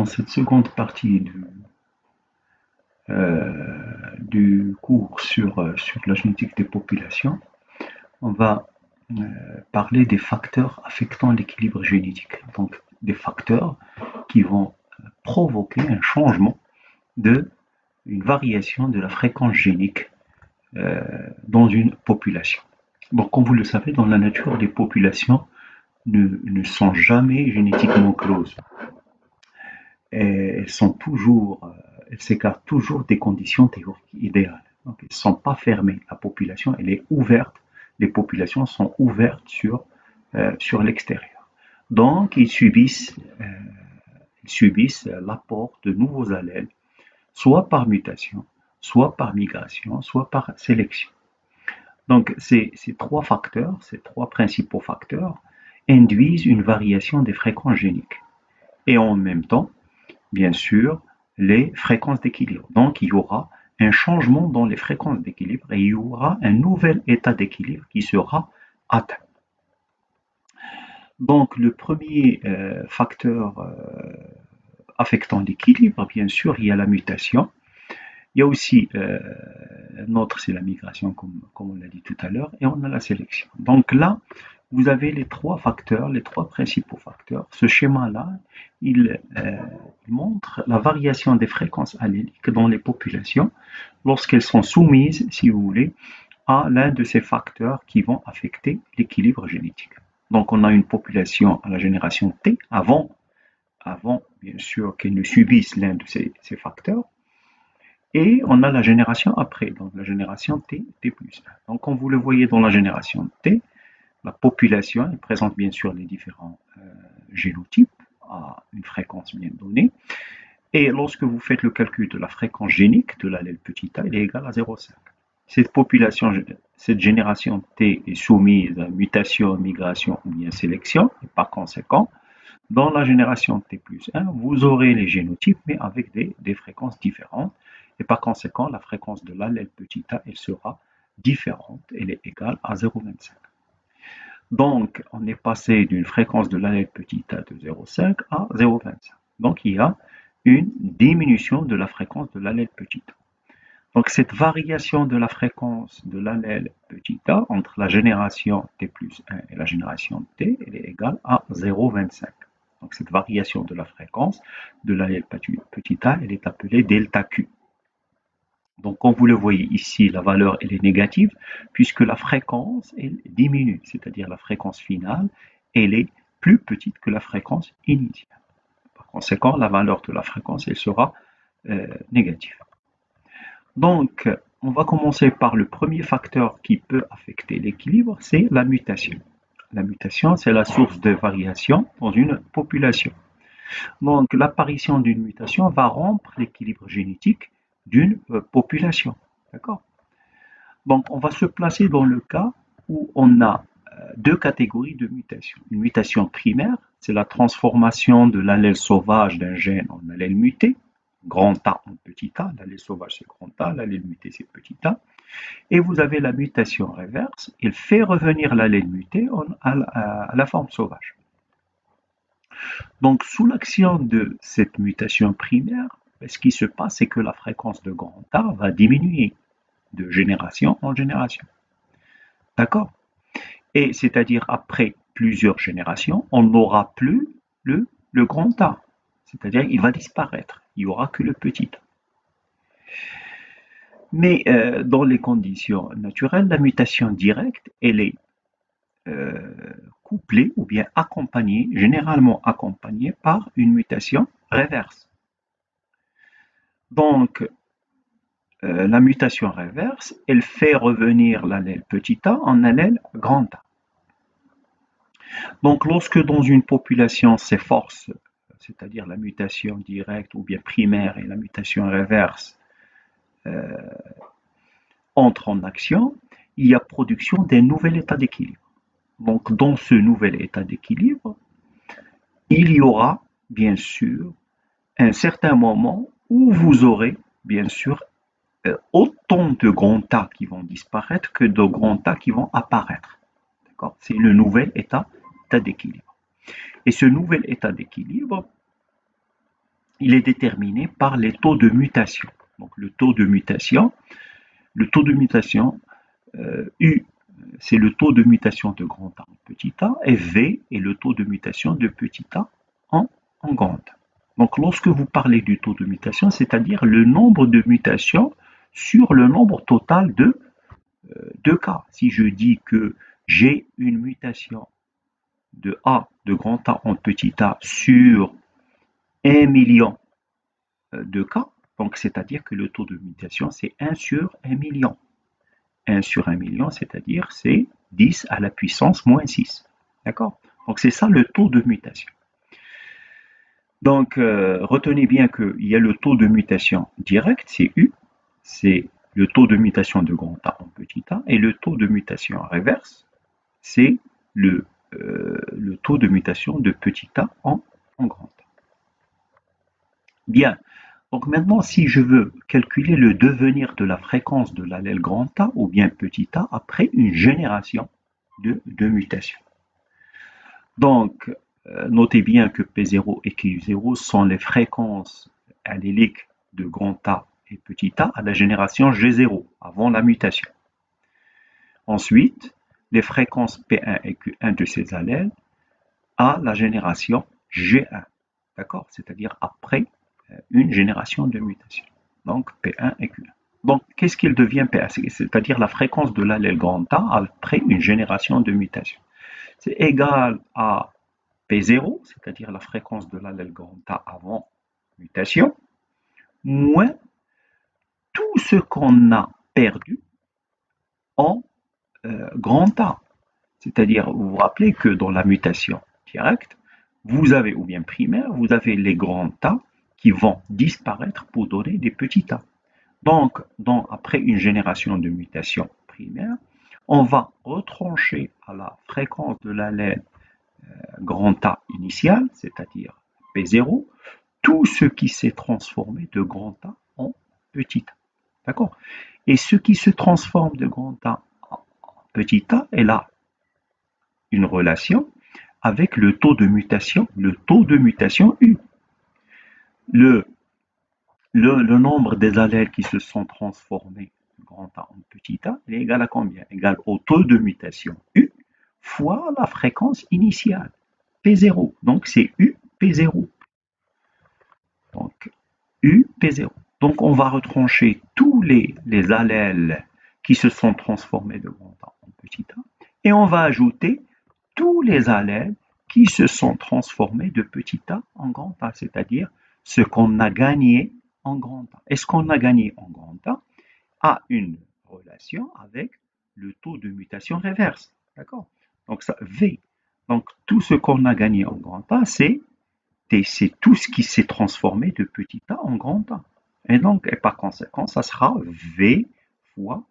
Dans cette seconde partie du cours sur la génétique des populations, on va parler des facteurs affectant l'équilibre génétique. Donc, des facteurs qui vont provoquer un changement une variation de la fréquence génique dans une population. Donc, comme vous le savez, dans la nature, les populations ne sont jamais génétiquement closes. Et elles s'écartent toujours des conditions théoriques idéales. Donc, elles ne sont pas fermées. La population, elle est ouverte. Les populations sont ouvertes sur l'extérieur. Donc, ils subissent l'apport de nouveaux allèles, soit par mutation, soit par migration, soit par sélection. Donc, ces trois principaux facteurs, induisent une variation des fréquences géniques. Et en même temps, bien sûr, les fréquences d'équilibre. Donc, il y aura un changement dans les fréquences d'équilibre et il y aura un nouvel état d'équilibre qui sera atteint. Donc, le premier facteur affectant l'équilibre, bien sûr, il y a la mutation. Il y a aussi un autre, c'est la migration, comme on l'a dit tout à l'heure, et on a la sélection. Donc là, vous avez les trois facteurs, les trois principaux facteurs. Ce schéma-là, il montre la variation des fréquences alléliques dans les populations lorsqu'elles sont soumises, si vous voulez, à l'un de ces facteurs qui vont affecter l'équilibre génétique. Donc on a une population à la génération T, avant bien sûr qu'elle ne subisse l'un de ces facteurs, et on a la génération après, donc la génération T, T plus 1. Donc comme vous le voyez dans la génération T, la population elle présente bien sûr les différents génotypes à une fréquence bien donnée. Et lorsque vous faites le calcul de la fréquence génique de l'allèle petit a, elle est égale à 0,5. Cette génération T est soumise à mutation, migration ou bien sélection, et par conséquent, dans la génération T plus 1, vous aurez les génotypes, mais avec des fréquences différentes. Et par conséquent, la fréquence de l'allèle petit a, elle sera différente, elle est égale à 0,25. Donc, on est passé d'une fréquence de l'allèle petit a de 0,5 à 0,25. Donc, il y a une diminution de la fréquence de l'allèle petit a. Donc, cette variation de la fréquence de l'allèle petit a entre la génération T plus 1 et la génération T, elle est égale à 0,25. Donc, cette variation de la fréquence de l'allèle petit a, elle est appelée delta Q. Donc, comme vous le voyez ici, la valeur elle est négative puisque la fréquence elle diminue, c'est-à-dire la fréquence finale, elle est plus petite que la fréquence initiale. Par conséquent, la valeur de la fréquence elle sera négative. Donc, on va commencer par le premier facteur qui peut affecter l'équilibre, c'est la mutation. La mutation, c'est la source de variation dans une population. Donc, l'apparition d'une mutation va rompre l'équilibre génétique d'une population. D'accord? Donc, on va se placer dans le cas où on a deux catégories de mutations. Une mutation primaire, c'est la transformation de l'allèle sauvage d'un gène en allèle muté, grand A en petit a, l'allèle sauvage c'est grand A, l'allèle muté c'est petit a. Et vous avez la mutation réverse, il fait revenir l'allèle muté à la forme sauvage. Donc, sous l'action de cette mutation primaire, ce qui se passe, c'est que la fréquence de grand A va diminuer de génération en génération. D'accord? Et c'est-à-dire après plusieurs générations, on n'aura plus le grand A. C'est-à-dire qu'il va disparaître. Il n'y aura que le petit A. Mais dans les conditions naturelles, la mutation directe, elle est couplée ou bien accompagnée, généralement accompagnée par une mutation réverse. Donc, la mutation réverse, elle fait revenir l'allèle petit a en allèle grand A. Donc, lorsque dans une population ces forces, c'est-à-dire la mutation directe ou bien primaire et la mutation réverse, entrent en action, il y a production d'un nouvel état d'équilibre. Donc, dans ce nouvel état d'équilibre, il y aura, bien sûr, un certain moment où vous aurez, bien sûr, autant de grands A qui vont disparaître que de grands A qui vont apparaître. D'accord? C'est le nouvel état d'équilibre. Et ce nouvel état d'équilibre, il est déterminé par les taux de mutation. Donc le taux de mutation, U, c'est le taux de mutation de grand A en petit a, et V est le taux de mutation de petit a en grand A. Donc lorsque vous parlez du taux de mutation, c'est-à-dire le nombre de mutations sur le nombre total de cas. Si je dis que j'ai une mutation de A, de grand A en petit a sur 1 million de cas, donc c'est-à-dire que le taux de mutation c'est 1 sur 1 million. 1 sur 1 million, c'est-à-dire c'est 10 à la puissance moins 6. D'accord? Donc c'est ça le taux de mutation. Donc retenez bien qu'il y a le taux de mutation direct, c'est U, c'est le taux de mutation de grand A en petit a, et le taux de mutation reverse, c'est le taux de mutation de petit a en grand A. Bien, donc maintenant si je veux calculer le devenir de la fréquence de l'allèle grand A ou bien petit a après une génération de mutations. Donc, notez bien que P0 et Q0 sont les fréquences alléliques de grand A et petit a à la génération G0, avant la mutation. Ensuite, les fréquences P1 et Q1 de ces allèles à la génération G1, d'accord? C'est-à-dire après une génération de mutation. Donc P1 et Q1. Donc qu'est-ce qu'il devient P1? C'est-à-dire la fréquence de l'allèle grand A après une génération de mutation. C'est égal à P0, c'est-à-dire la fréquence de l'allèle grand A avant mutation, moins tout ce qu'on a perdu en grand A. C'est-à-dire, vous vous rappelez que dans la mutation directe, vous avez, ou bien primaire, vous avez les grands A qui vont disparaître pour donner des petits A. Donc, après une génération de mutation primaire, on va retrancher à la fréquence de l'allèle grand A initial, c'est-à-dire P0, tout ce qui s'est transformé de grand A en petit a. D'accord? Et ce qui se transforme de grand A en petit a est là une relation avec le taux de mutation U. Le, le nombre des allèles qui se sont transformés de grand A en petit a est égal à combien? Égal au taux de mutation U fois la fréquence initiale, P0. Donc c'est U P0. Donc U P0. Donc on va retrancher tous les allèles qui se sont transformés de grand A en petit a et on va ajouter tous les allèles qui se sont transformés de petit a en grand A, c'est-à-dire ce qu'on a gagné en grand A. Et ce qu'on a gagné en grand A a une relation avec le taux de mutation reverse. D'accord? Donc ça, V. Donc tout ce qu'on a gagné en grand A, c'est tout ce qui s'est transformé de petit a en grand A. Et donc, et par conséquent, ça sera V fois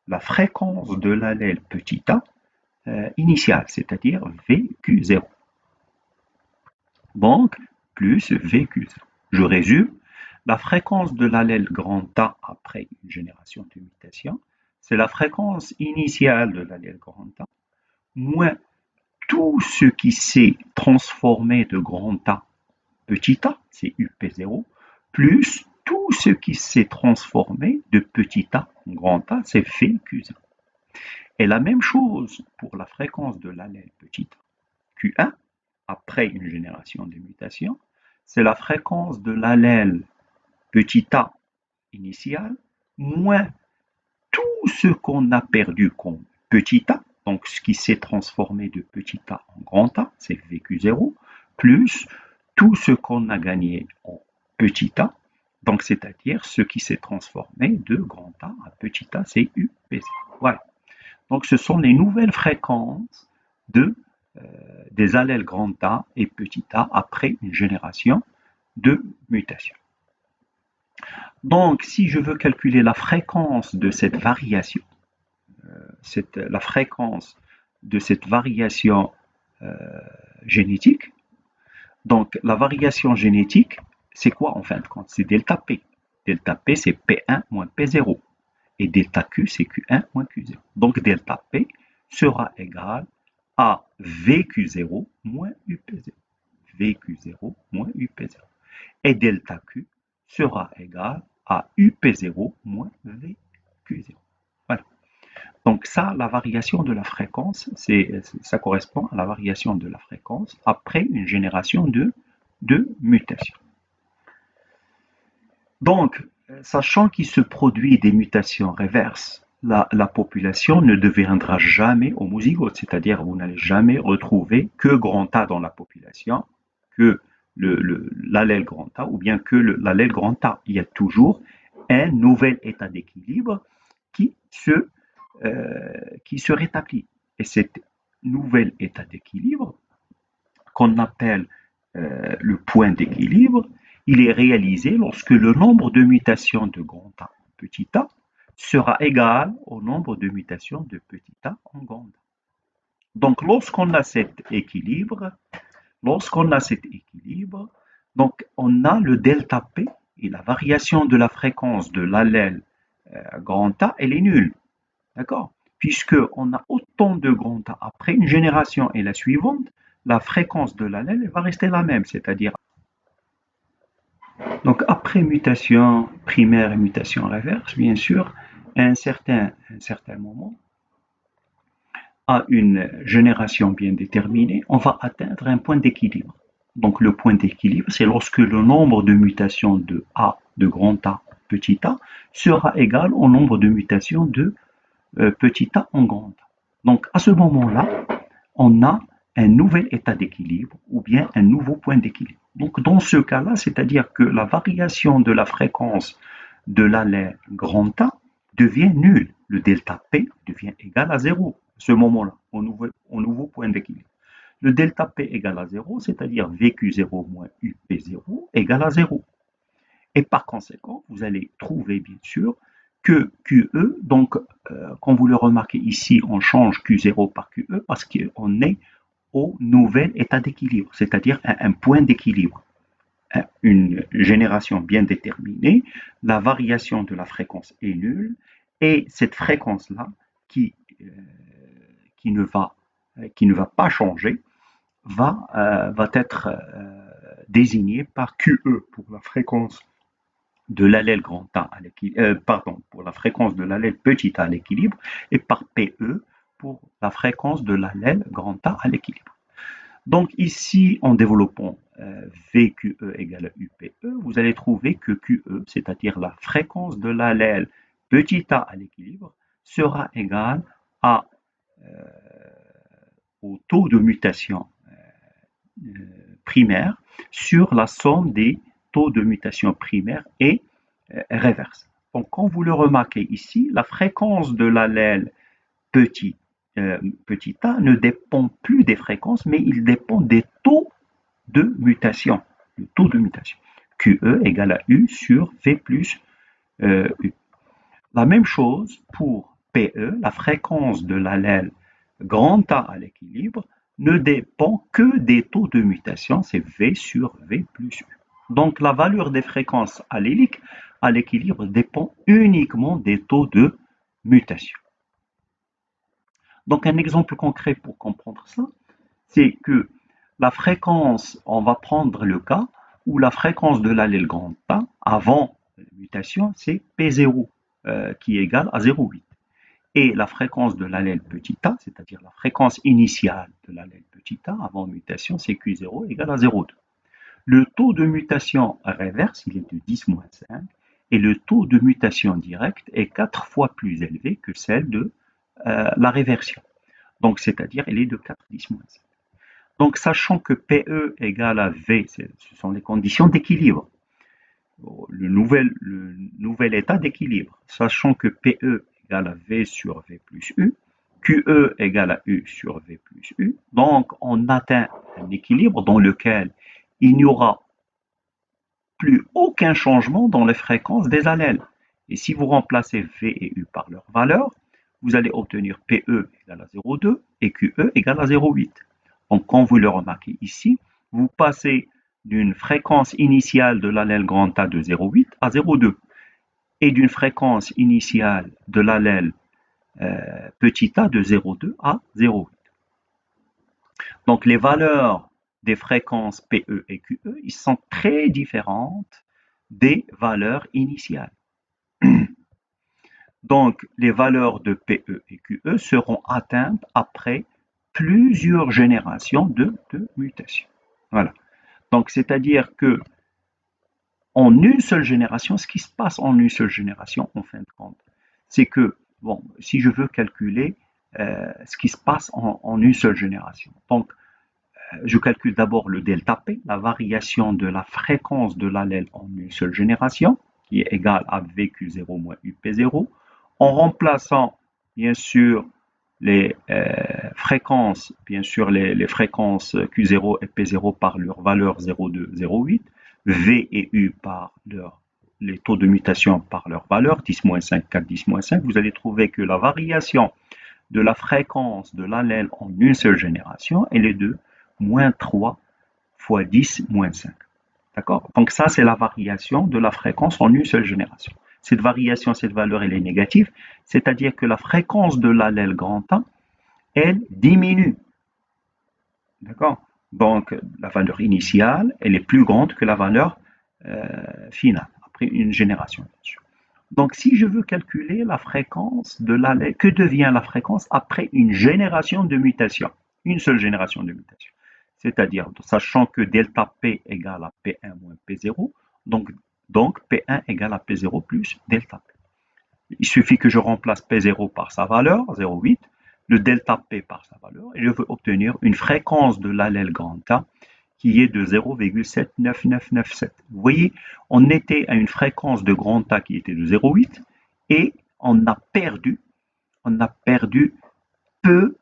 la fréquence de l'allèle petit a initial, c'est-à-dire VQ0. Donc, plus VQ0. Je résume, la fréquence de l'allèle grand A après une génération de mutation, c'est la fréquence initiale de l'allèle grand A, moins tout ce qui s'est transformé de grand A petit a, c'est UP0, plus tout ce qui s'est transformé de petit a en grand A, c'est VQ0. Et la même chose pour la fréquence de l'allèle petit a, Q1, après une génération de mutation, c'est la fréquence de l'allèle petit a initial moins tout ce qu'on a perdu comme petit a, donc ce qui s'est transformé de petit a en grand A, c'est VQ0, plus tout ce qu'on a gagné en petit a, donc c'est-à-dire ce qui s'est transformé de grand A à petit a, c'est UP0. Voilà. Donc ce sont les nouvelles fréquences des allèles grand A et petit a après une génération de mutation. Donc si je veux calculer la fréquence de cette variation, la fréquence de cette variation génétique, donc la variation génétique, c'est quoi en fin de compte? C'est delta P. Delta P, c'est P1 moins P0. Et delta Q, c'est Q1 moins Q0. Donc delta P sera égal à VQ0 moins UP0. VQ0 moins UP0. et delta Q sera égal à UP0 moins VQ0. Voilà. Donc ça, la variation de la fréquence, ça correspond à la variation de la fréquence après une génération de mutations. Donc, sachant qu'il se produit des mutations réverses, la population ne deviendra jamais homozygote, c'est-à-dire vous n'allez jamais retrouver que grand A dans la population, que l'allèle grand A ou bien que l'allèle grand A. Il y a toujours un nouvel état d'équilibre qui se rétablit. Et cet nouvel état d'équilibre, qu'on appelle le point d'équilibre, il est réalisé lorsque le nombre de mutations de grand A en petit a sera égal au nombre de mutations de petit a en grand A. Donc, lorsqu'on a cet équilibre, donc on a le delta P et la variation de la fréquence de l'allèle grand A, elle est nulle. D'accord? Puisqu'on a autant de grand A après une génération et la suivante, la fréquence de l'allèle va rester la même, c'est-à-dire donc après mutation primaire et mutation réverse, bien sûr, à un certain moment, à une génération bien déterminée, on va atteindre un point d'équilibre. Donc le point d'équilibre, c'est lorsque le nombre de mutations de A, de grand A, petit a, sera égal au nombre de mutations de petit a en grand A. Donc à ce moment-là, on a un nouvel état d'équilibre ou bien un nouveau point d'équilibre. Donc dans ce cas-là, c'est-à-dire que la variation de la fréquence de l'allèle grand A devient nulle. Le delta P devient égal à 0 à ce moment-là, au nouveau point d'équilibre. Le delta P égale à 0, c'est-à-dire VQ0 moins UP0 égale à 0. Et par conséquent, vous allez trouver bien sûr que QE, donc quand vous le remarquez ici, on change Q0 par QE parce qu'on est au nouvel état d'équilibre, c'est-à-dire à un point d'équilibre, une génération bien déterminée, la variation de la fréquence est nulle, et cette fréquence-là, qui, euh, qui, ne va, qui ne va pas changer, va être désignée par QE pour la fréquence de l'allèle grand A à l'équilibre, pour la fréquence de l'allèle petit a à l'équilibre, et par PE pour la fréquence de l'allèle grand A à l'équilibre. Donc ici, en développant VQE égale à UPE, vous allez trouver que QE, c'est-à-dire la fréquence de l'allèle petit a à l'équilibre, sera égale à, au taux de mutation primaire sur la somme des taux de mutation primaire et réverse. Donc quand vous le remarquez ici, la fréquence de l'allèle petit petit a ne dépend plus des fréquences, mais il dépend des taux de mutation. Le taux de mutation. QE égale à U sur V plus U. La même chose pour PE, la fréquence de l'allèle grand A à l'équilibre ne dépend que des taux de mutation, c'est V sur V plus U. Donc la valeur des fréquences alléliques à l'équilibre dépend uniquement des taux de mutation. Donc un exemple concret pour comprendre ça, c'est que la fréquence, on va prendre le cas où la fréquence de l'allèle grand A avant la mutation, c'est P0 qui est égal à 0,8. Et la fréquence de l'allèle petit a, c'est-à-dire la fréquence initiale de l'allèle petit a avant mutation, c'est Q0 égale à 0,2. Le taux de mutation réverse, il est de 10-5, et le taux de mutation directe est 4 fois plus élevé que celle de la réversion. Donc, c'est-à-dire, elle est de 4-10-5. Donc, sachant que PE égale à V, ce sont les conditions d'équilibre, le nouvel état d'équilibre, sachant que PE égale à V sur V plus U, QE égale à U sur V plus U, donc on atteint un équilibre dans lequel il n'y aura plus aucun changement dans les fréquences des allèles. Et si vous remplacez V et U par leur valeur, vous allez obtenir PE égale à 0,2 et QE égale à 0,8. Donc, quand vous le remarquez ici, vous passez d'une fréquence initiale de l'allèle grand A de 0,8 à 0,2 et d'une fréquence initiale de l'allèle petit a de 0,2 à 0,8. Donc, les valeurs des fréquences PE et QE, ils sont très différentes des valeurs initiales. Donc, les valeurs de PE et QE seront atteintes après plusieurs générations de mutations. Voilà. Donc, c'est-à-dire que en une seule génération, ce qui se passe en une seule génération, en fin de compte, c'est que, bon, si je veux calculer ce qui se passe en une seule génération, donc je calcule d'abord le delta P, la variation de la fréquence de l'allèle en une seule génération, qui est égale à VQ0 moins UP0, en remplaçant bien sûr les fréquences, les fréquences Q0 et P0 par leur valeur 0,2, 0,8, V et U par les taux de mutation par leur valeur, 10-5, 4, 10-5, vous allez trouver que la variation de la fréquence de l'allèle en une seule génération, elle est de moins 3 fois 10 moins 5. D'accord? Donc ça, c'est la variation de la fréquence en une seule génération. Cette variation, cette valeur, elle est négative, c'est-à-dire que la fréquence de l'allèle grand A, elle diminue. D'accord? Donc la valeur initiale, elle est plus grande que la valeur finale, après une génération, bien sûr. Donc si je veux calculer la fréquence de l'allèle, que devient la fréquence après une génération de mutation? Une seule génération de mutation. C'est-à-dire, sachant que delta P égale à P1 moins P0, donc P1 égale à P0 plus delta P. Il suffit que je remplace P0 par sa valeur, 0,8, le delta P par sa valeur, et je veux obtenir une fréquence de l'allèle grand A qui est de 0,79997. Vous voyez, on était à une fréquence de grand A qui était de 0,8 et on a perdu peu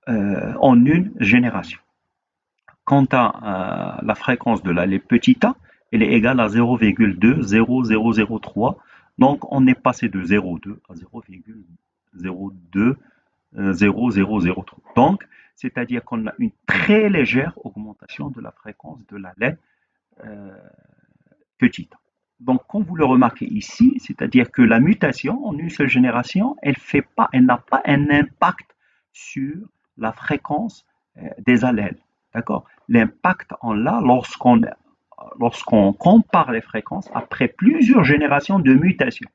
en une génération. Quant à la fréquence de l'allèle petit a, elle est égale à 0,20003. Donc, on est passé de 0,2 à 0,020003. Donc, c'est-à-dire qu'on a une très légère augmentation de la fréquence de l'allèle petit a. Donc, comme vous le remarquez ici, c'est-à-dire que la mutation en une seule génération, elle n'a pas un impact sur la fréquence des allèles. D'accord? L'impact on l'a lorsqu'on compare les fréquences après plusieurs générations de mutations.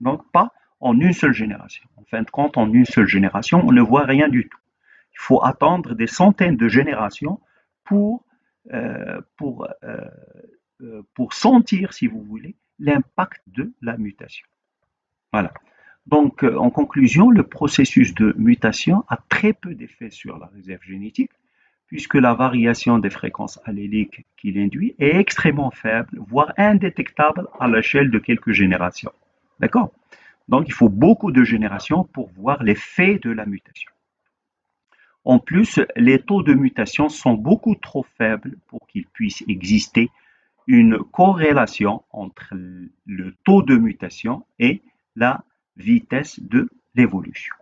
Donc, pas en une seule génération. En fin de compte, en une seule génération, on ne voit rien du tout. Il faut attendre des centaines de générations pour, euh, pour, euh, pour sentir, si vous voulez, l'impact de la mutation. Voilà. Donc, en conclusion, le processus de mutation a très peu d'effet sur la réserve génétique, puisque la variation des fréquences alléliques qu'il induit est extrêmement faible, voire indétectable à l'échelle de quelques générations. D'accord? Donc, il faut beaucoup de générations pour voir l'effet de la mutation. En plus, les taux de mutation sont beaucoup trop faibles pour qu'il puisse exister une corrélation entre le taux de mutation et la vitesse de l'évolution.